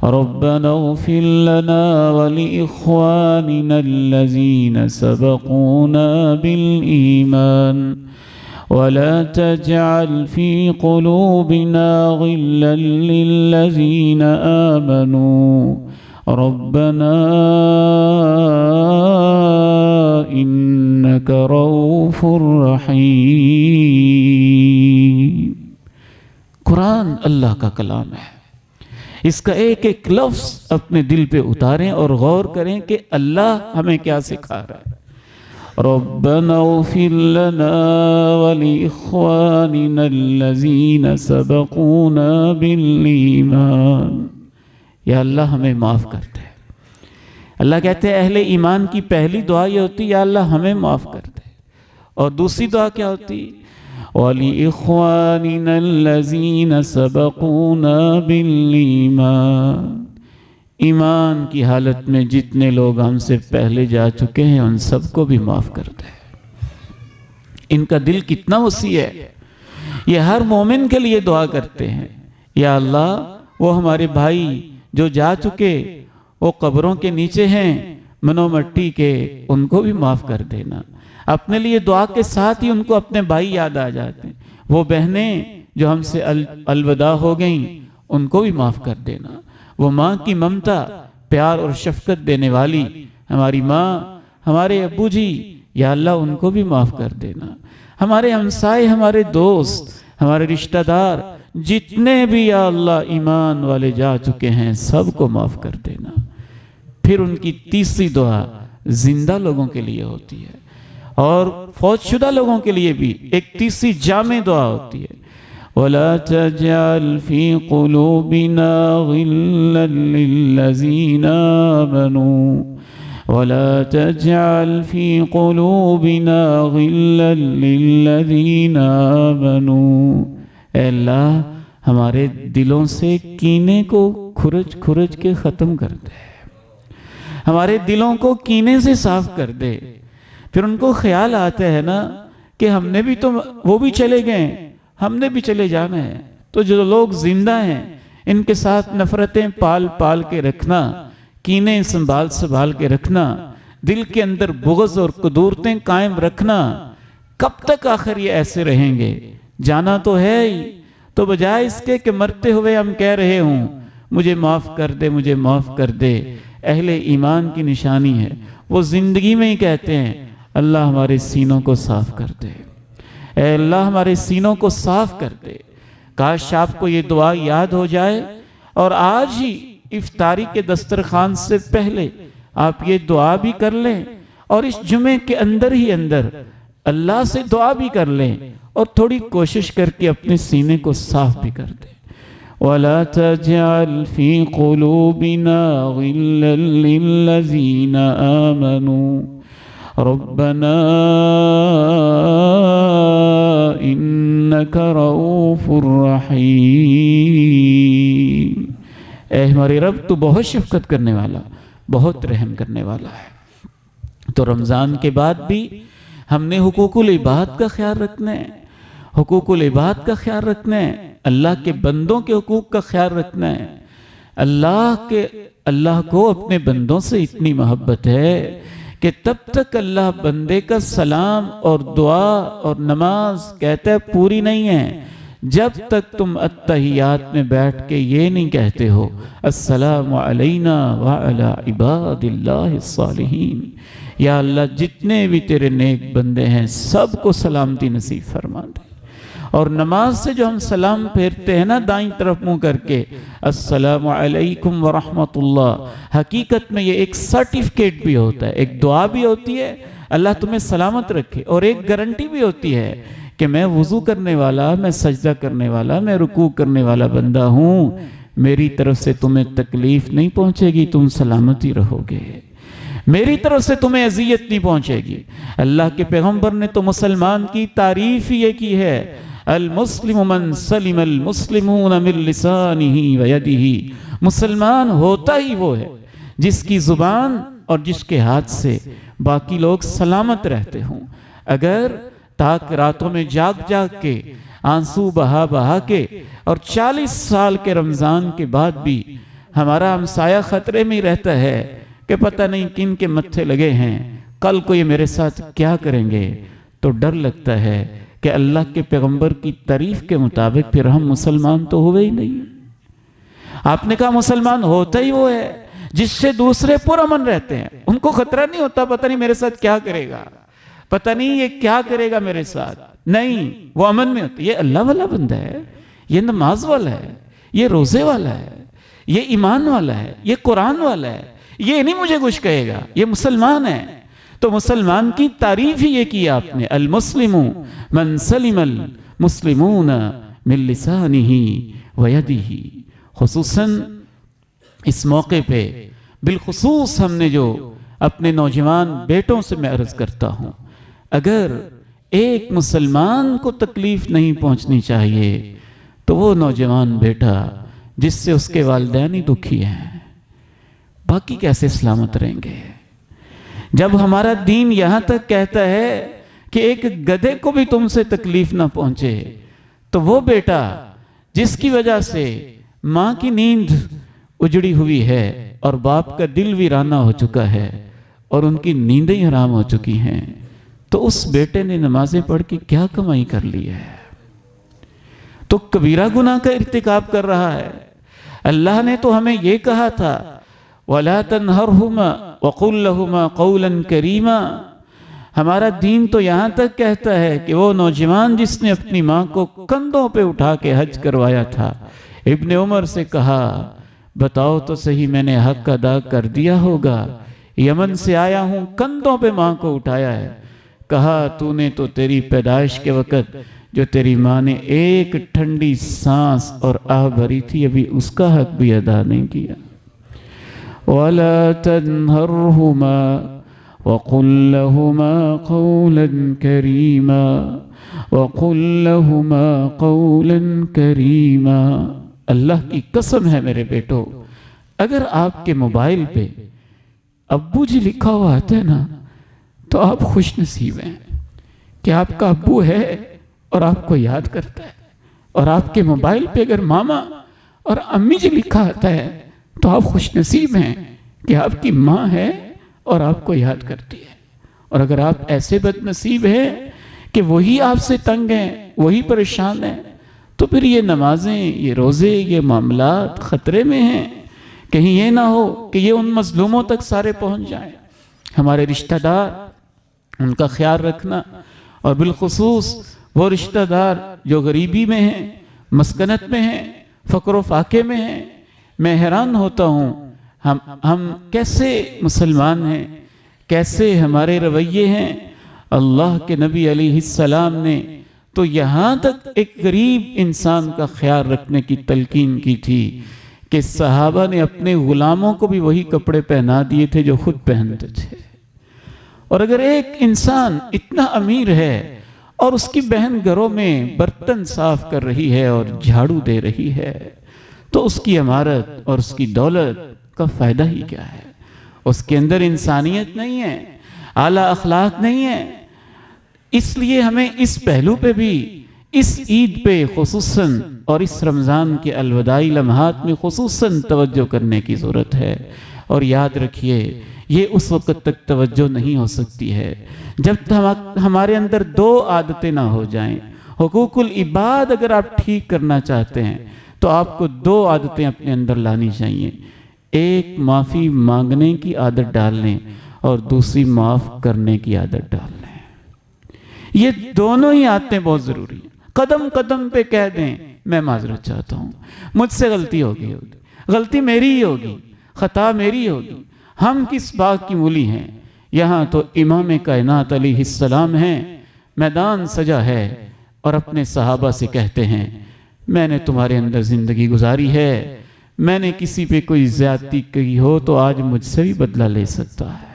رَبَّنَا اغْفِرْ لَنَا وَلِإِخْوَانِنَا الَّذِينَ سَبَقُونَا بِالْإِيمَانِ وَلَا تَجْعَلْ فِي قُلُوبِنَا غِلًّا لِّلَّذِينَ آمَنُوا رَبَّنَا إِنَّكَ رَءُوفٌ رَحِيمٌ۔ قرآن اللہ کا کلام ہے، اس کا ایک ایک لفظ اپنے دل پہ اتاریں اور غور کریں کہ اللہ ہمیں کیا سکھا رہا ہے۔ رَبَّنَا اغْفِرْ لَنَا وَلِإِخْوَانِنَا الَّذِينَ سَبَقُونَا بِالْإِيمَانِ۔ یا اللہ ہمیں معاف کر دے۔ اللہ کہتے ہیں اہل ایمان کی پہلی دعا یہ ہوتی یا اللہ ہمیں معاف کر دے، اور دوسری دعا کیا ہوتی؟ وَلِإِخْوَانِنَا الَّذِينَ سَبَقُونَا بِالْإِيمَانِ۔ ایمان کی حالت میں جتنے لوگ ہم سے پہلے جا چکے ہیں ان سب کو بھی معاف کر دے۔ ان کا دل کتنا وسیع ہے، یہ ہر مومن کے لیے دعا کرتے ہیں، یا اللہ وہ ہمارے بھائی جو جا چکے، وہ قبروں کے نیچے ہیں منو مٹی کے، ان کو بھی معاف کر دینا۔ اپنے لیے دعا کے ساتھ ہی ان کو اپنے بھائی یاد آ جاتے ہیں، وہ بہنیں جو ہم سے الوداع ہو گئیں ان کو بھی معاف کر دینا۔ وہ ماں کی ممتا، پیار اور شفقت دینے والی ہماری ماں، ہمارے ابو جی، یا اللہ ان کو بھی معاف کر دینا۔ ہمارے ہمسائے، ہمارے دوست، ہمارے رشتہ دار جتنے بھی یا اللہ ایمان والے جا چکے ہیں سب کو معاف کر دینا۔ پھر ان کی تیسری دعا زندہ لوگوں کے لیے ہوتی ہے، اور فوت شدہ لوگوں کے لیے بھی ایک تیسری جامع دعا ہوتی ہے۔ ولا تجعل في قلوبنا غلا للذين آمنوا ولا تجعل في قلوبنا غلا للذين آمنوا۔ اے اللہ ہمارے دلوں سے کینے کو کھرچ کھرچ کے ختم کر دے، ہمارے دلوں کو کینے سے صاف کر دے۔ پھر ان کو خیال آتا ہے نا کہ ہم نے بھی تو وہ بھی چلے گئے، ہم نے بھی چلے جانا ہے، تو جو لوگ زندہ ہیں ان کے ساتھ نفرتیں پال پال کے رکھنا، کینے سنبھال سنبھال کے رکھنا، دل کے اندر بغض اور قدورتیں قائم رکھنا، کب تک آخر یہ ایسے رہیں گے؟ جانا تو ہے ہی، تو بجائے اس کے کہ مرتے ہوئے ہم کہہ رہے ہوں مجھے معاف کر دے مجھے معاف کر دے، اہل ایمان کی نشانی ہے وہ زندگی میں ہی کہتے ہیں اللہ ہمارے سینوں کو صاف کر دے، اے اللہ ہمارے سینوں کو صاف کر دے۔ کاش آپ کو یہ دعا یاد ہو جائے اور آج ہی افطاری کے دسترخوان سے پہلے آپ یہ دعا بھی کر لیں، اور اس جمعے کے اندر ہی اندر اللہ سے دعا بھی کر لیں، اور تھوڑی کوشش کر کے اپنے سینے کو صاف بھی کر دیں۔ وَلَا تَجْعَلْ فِي قُلُوبِنَا غِلًّا لِّلَّذِينَ آمَنُوا رَبَّنَا إِنَّكَ رَءُوفٌ رَحِيمٌ۔ اے ہمارے رب تو بہت شفقت کرنے والا، بہت رحم کرنے والا ہے۔ تو رمضان کے بعد بھی ہم نے حقوق العباد کا خیال رکھنا ہے، حقوق العباد کا خیال رکھنا ہے، اللہ کے بندوں کے حقوق کا خیال رکھنا ہے۔ اللہ کو اپنے بندوں سے اتنی محبت ہے کہ تب تک اللہ بندے کا سلام اور دعا اور نماز کہتا ہے پوری نہیں ہے جب تک تم التحیات میں بیٹھ کے یہ نہیں کہتے ہو السلام علینا وعلی عباد اللہ الصالحین، یا اللہ جتنے بھی تیرے نیک بندے ہیں سب کو سلامتی نصیب فرما دے۔ اور نماز سے جو ہم سلام پھیرتے ہیں نا دائیں طرف منہ کر کے السلام علیکم ورحمت اللہ، حقیقت میں یہ ایک سرٹیفکیٹ بھی ہوتا ہے، ایک دعا بھی ہوتی ہے اللہ تمہیں سلامت رکھے، اور ایک گارنٹی بھی ہوتی ہے کہ میں وضو کرنے والا، میں سجدہ کرنے والا، میں رکوع کرنے والا بندہ ہوں، میری طرف سے تمہیں تکلیف نہیں پہنچے گی، تم سلامتی رہو گے، میری طرف سے تمہیں اذیت نہیں پہنچے گی۔ اللہ کے پیغمبر نے تو مسلمان کی تعریف ہی یہ کی ہے المسلم من سلم المسلمون من لسانہ ویدہ، مسلمان ہوتا ہی وہ ہے جس کی زبان اور جس کے ہاتھ سے باقی لوگ سلامت رہتے ہوں۔ اگر تاک راتوں میں جاگ جاگ کے آنسو بہا بہا کے اور 40 سال کے رمضان کے بعد بھی ہمارا ہمسایہ خطرے میں رہتا ہے کہ پتہ نہیں کن کے متھے لگے ہیں، کل کو یہ میرے ساتھ کیا کریں گے، تو ڈر لگتا ہے کہ اللہ کے پیغمبر کی تعریف کے مطابق پھر ہم مسلمان تو ہوئے ہی نہیں۔ آپ نے کہا مسلمان ہوتا ہی وہ ہے جس سے دوسرے پرامن رہتے ہیں، ان کو خطرہ نہیں ہوتا پتہ نہیں میرے ساتھ کیا کرے گا، پتہ نہیں یہ کیا کرے گا میرے ساتھ، نہیں، وہ امن میں ہوتا ہے۔ یہ اللہ والا بندہ ہے، یہ نماز والا ہے، یہ روزے والا ہے، یہ ایمان والا ہے، یہ قرآن والا ہے، یہ نہیں مجھے کچھ کہے گا، یہ مسلمان ہے۔ تو مسلمان کی تعریف ہی یہ کی آپ نے المسلم من سلم المسلمون من لسانہ ویدہ۔ خصوصاً اس موقع پہ بالخصوص ہم نے جو اپنے نوجوان بیٹوں سے میں عرض کرتا ہوں، اگر ایک مسلمان کو تکلیف نہیں پہنچنی چاہیے تو وہ نوجوان بیٹا جس سے اس کے والدین ہی دکھی ہیں، باقی کیسے سلامت رہیں گے؟ جب ہمارا دین یہاں تک کہتا ہے کہ ایک گدھے کو بھی تم سے تکلیف نہ پہنچے، تو وہ بیٹا جس کی وجہ سے ماں کی نیند اجڑی ہوئی ہے اور باپ کا دل ویرانہ ہو چکا ہے اور ان کی نیندیں حرام ہو چکی ہیں، تو اس بیٹے نے نمازیں پڑھ کے کیا کمائی کر لی ہے؟ تو کبیرہ گناہ کا ارتکاب کر رہا ہے۔ اللہ نے تو ہمیں یہ کہا تھا وَلَا تَنْهَرْهُمَا وَقُلْ لَهُمَا قَوْلًا كَرِيمًا۔ ہمارا دین تو یہاں تک کہتا ہے کہ وہ نوجوان جس نے اپنی ماں کو کندھوں پہ اٹھا کے حج کروایا تھا، ابن عمر سے کہا بتاؤ تو صحیح میں نے حق ادا کر دیا ہوگا، یمن سے آیا ہوں کندھوں پہ ماں کو اٹھایا ہے، کہا تو نے تو تیری پیدائش کے وقت جو تیری ماں نے ایک ٹھنڈی سانس اور آہ بھری تھی ابھی اس کا حق بھی ادا نہیں کیا۔ وَلَا تَنْهَرْهُمَا وَقُلْ لَهُمَا قَوْلًا كَرِيمًا وَقُلْ لَهُمَا قَوْلًا كَرِيمًا۔ اللہ کی قسم ہے میرے بیٹو، اگر آپ کے موبائل پہ ابو جی لکھا ہوا آتا ہے نا تو آپ خوش نصیب ہیں کہ آپ کا ابو ہے اور آپ کو یاد کرتا ہے، اور آپ کے موبائل پہ اگر ماما اور امی جی لکھا آتا ہے تو آپ خوش نصیب ہیں کہ آپ کی ماں ہے اور آپ کو یاد کرتی ہے۔ اور اگر آپ ایسے بد نصیب ہیں کہ وہی آپ سے تنگ ہیں، وہی پریشان ہیں، تو پھر یہ نمازیں، یہ روزے، یہ معاملات خطرے میں ہیں، کہیں یہ نہ ہو کہ یہ ان مظلوموں تک سارے پہنچ جائیں۔ ہمارے رشتہ دار، ان کا خیال رکھنا، اور بالخصوص وہ رشتہ دار جو غریبی میں ہیں، مسکنت میں ہیں، فقر و فاقے میں ہیں۔ میں حیران ہوتا ہوں ہم کیسے مسلمان ہیں، کیسے ہمارے رویے ہیں۔ اللہ کے نبی علیہ السلام نے تو یہاں تک ایک غریب انسان کا خیال رکھنے کی تلقین کی تھی کہ صحابہ نے اپنے غلاموں کو بھی وہی کپڑے پہنا دیے تھے جو خود پہنتے تھے۔ اور اگر ایک انسان اتنا امیر ہے اور اس کی بہن گھروں میں برتن صاف کر رہی ہے اور جھاڑو دے رہی ہے تو اس کی عمارت اور اس کی دولت کا فائدہ ہی کیا ہے؟ اس کے اندر انسانیت نہیں ہے، اعلیٰ اخلاق نہیں ہے۔ اس لیے ہمیں اس پہلو پہ بھی، اس عید پہ خصوصاً اور اس رمضان کے الوداعی لمحات میں خصوصاً توجہ کرنے کی ضرورت ہے۔ اور یاد رکھیے یہ اس وقت تک توجہ نہیں ہو سکتی ہے جب تک ہمارے اندر دو عادتیں نہ ہو جائیں۔ حقوق العباد اگر آپ ٹھیک کرنا چاہتے ہیں تو آپ کو دو عادتیں اپنے اندر لانی چاہیے، ایک معافی مانگنے کی عادت ڈال لیں اور دوسری معاف کرنے کی عادت ڈال لیں۔ یہ دونوں ہی عادتیں بہت ضروری ہیں۔ قدم قدم پہ کہہ دیں میں معذرت چاہتا ہوں، مجھ سے غلطی ہوگی، غلطی میری ہی ہوگی، خطا میری ہوگی۔ ہم کس بات کی مولی ہیں؟ یہاں تو امام کائنات علیہ السلام ہیں، میدان سجا ہے اور اپنے صحابہ سے کہتے ہیں میں نے تمہارے اندر زندگی گزاری ہے، میں نے کسی پہ کوئی زیادتی کی ہو تو آج مجھ سے بھی بدلہ لے سکتا ہے،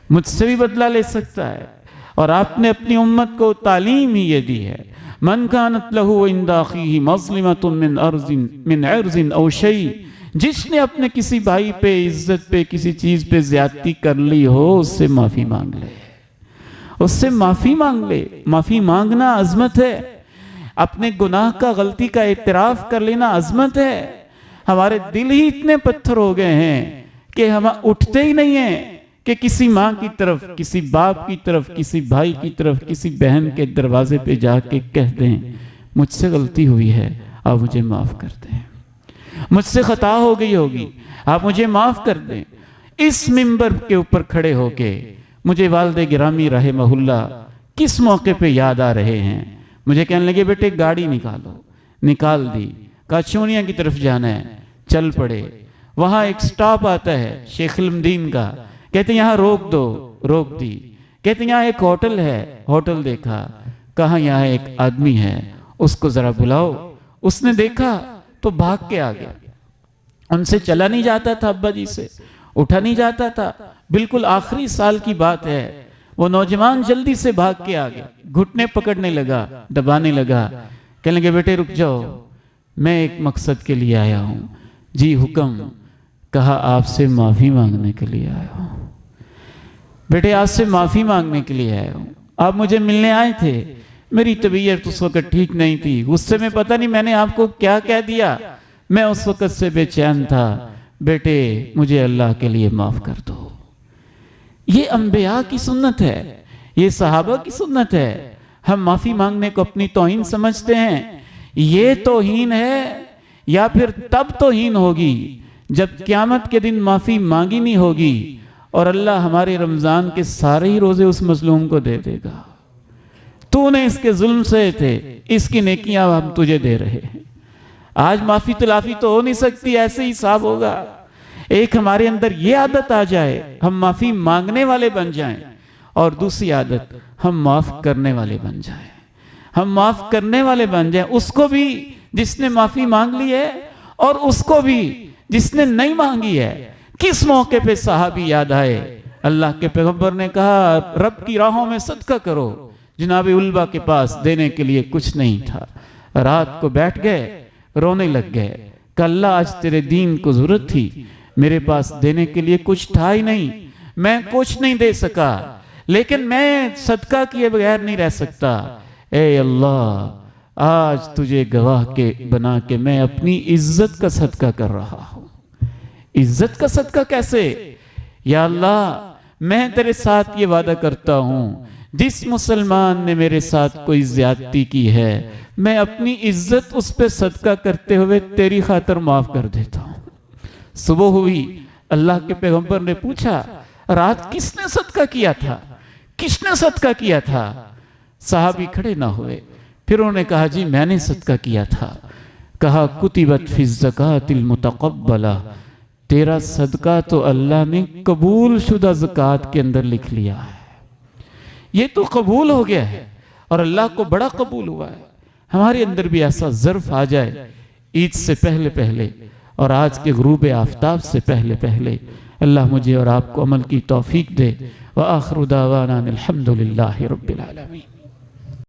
مجھ سے بھی بدلہ لے سکتا ہے۔ اور آپ نے اپنی امت کو تعلیم ہی یہ دی ہے، من کانت لہو عند اخیہ مظلمۃ من عرض او شیء، جس نے اپنے کسی بھائی پہ، عزت پہ، کسی چیز پہ زیادتی کر لی ہو اس سے معافی مانگ لے، اس سے معافی مانگ لے۔ معافی مانگنا عظمت ہے، اپنے گناہ کا، غلطی کا اعتراف کر لینا عظمت ہے۔ ہمارے دل ہی اتنے پتھر ہو گئے ہیں کہ ہم اٹھتے ہی نہیں ہیں کہ کسی ماں کی طرف، کسی باپ کی طرف، کسی بھائی کی طرف، کسی بہن کے دروازے پہ جا کے کہہ دیں مجھ سے غلطی ہوئی ہے، آپ مجھے معاف کر دیں، مجھ سے خطا ہو گئی ہوگی، آپ مجھے معاف کر دیں۔ اس منبر کے اوپر کھڑے ہو کے مجھے والد گرامی رحمہ اللہ کس موقع پہ یاد آ رہے ہیں، مجھے کہنے لگے بیٹے گاڑی نکالو، نکال دی، کہا چونیا کی طرف جانا ہے، چل پڑے۔ وہاں ایک سٹاپ آتا ہے شیخ المدین کا، کہتے ہیں یہاں روک دو، روک دی۔ کہتے ہیں یہاں ایک ہوٹل ہے، ہوٹل دیکھا، کہا یہاں ایک آدمی ہے، اس کو ذرا بلاؤ۔ اس نے دیکھا تو بھاگ کے آ گیا، ان سے چلا نہیں جاتا تھا، ابا جی سے اٹھا نہیں جاتا تھا، بالکل آخری سال کی بات ہے۔ وہ نوجوان جلدی سے بھاگ کے آ گیا، گھٹنے پکڑنے لگا، دبانے لگا، کہنے لگے بیٹے رک جاؤ، میں ایک مقصد کے لیے آیا ہوں۔ جی حکم؟ کہا آپ سے معافی مانگنے کے لیے آیا ہوں۔ بیٹے آپ سے معافی مانگنے کے لیے آیا ہوں، آپ مجھے ملنے آئے تھے، میری طبیعت اس وقت ٹھیک نہیں تھی، غصے میں پتہ نہیں میں نے آپ کو کیا کہہ دیا، میں اس وقت سے بے چین تھا، بیٹے مجھے اللہ کے لیے معاف کر دو۔ یہ انبیاء کی سنت ہے، یہ صحابہ کی سنت ہے۔ ہم معافی مانگنے کو اپنی توہین سمجھتے ہیں، یہ توہین ہے یا پھر تب توہین ہوگی جب قیامت کے دن معافی مانگی نہیں ہوگی اور اللہ ہمارے رمضان کے سارے ہی روزے اس مظلوم کو دے دے گا۔ تو نے اس کے ظلم سے تھے، اس کی نیکیاں ہم تجھے دے رہے ہیں۔ آج معافی تلافی تو ہو نہیں سکتی، ایسے ہی حساب ہوگا۔ ایک ہمارے اندر یہ عادت آ جائے، ہم معافی مانگنے والے بن جائیں، اور دوسری عادت ہم معاف کرنے والے بن جائیں۔ ہم معاف کرنے والے بن جائیں، اس کو بھی جس نے معافی مانگ لی ہے اور اس کو بھی جس نے نہیں مانگی ہے۔ کس موقع پہ صحابی یاد آئے؟ اللہ کے پیغمبر نے کہا رب کی راہوں میں صدقہ کرو۔ جناب علبہ کے پاس دینے کے لیے کچھ نہیں تھا، رات کو بیٹھ گئے، رونے لگ گئے کہ اللہ آج تیرے دین کو ضرورت تھی، میرے پاس دینے کے لیے کچھ تھا ہی نہیں، میں کچھ نہیں دے سکا، لیکن میں صدقہ کیے بغیر نہیں رہ سکتا۔ اے اللہ آج تجھے گواہ کے بنا کے میں اپنی عزت کا صدقہ کر رہا ہوں۔ عزت کا صدقہ کیسے؟ یا اللہ میں تیرے ساتھ یہ وعدہ کرتا ہوں جس مسلمان نے میرے ساتھ کوئی زیادتی کی ہے میں اپنی عزت اس پہ صدقہ کرتے ہوئے تیری خاطر معاف کر دیتا ہوں۔ صبح ہوئی، اللہ کے پیغمبر نے پوچھا رات کس نے صدقہ کیا تھا؟ کس نے صدقہ کیا تھا؟ صحابی کھڑے نہ ہوئے، پھر انہوں نے کہا جی میں نے صدقہ کیا تھا۔ کہا کتبت فی الزکاۃ المتقبلہ، تیرا صدقہ تو اللہ نے قبول شدہ زکوٰۃ کے اندر لکھ لیا ہے، یہ تو قبول ہو گیا ہے اور اللہ کو بڑا قبول ہوا ہے۔ ہمارے اندر بھی ایسا ظرف آ جائے عید سے پہلے پہلے اور آج کے غروب آفتاب سے پہلے پہلے۔ اللہ مجھے اور آپ کو عمل کی توفیق دے۔ وآخر دعوانا الحمد للہ رب العالمین۔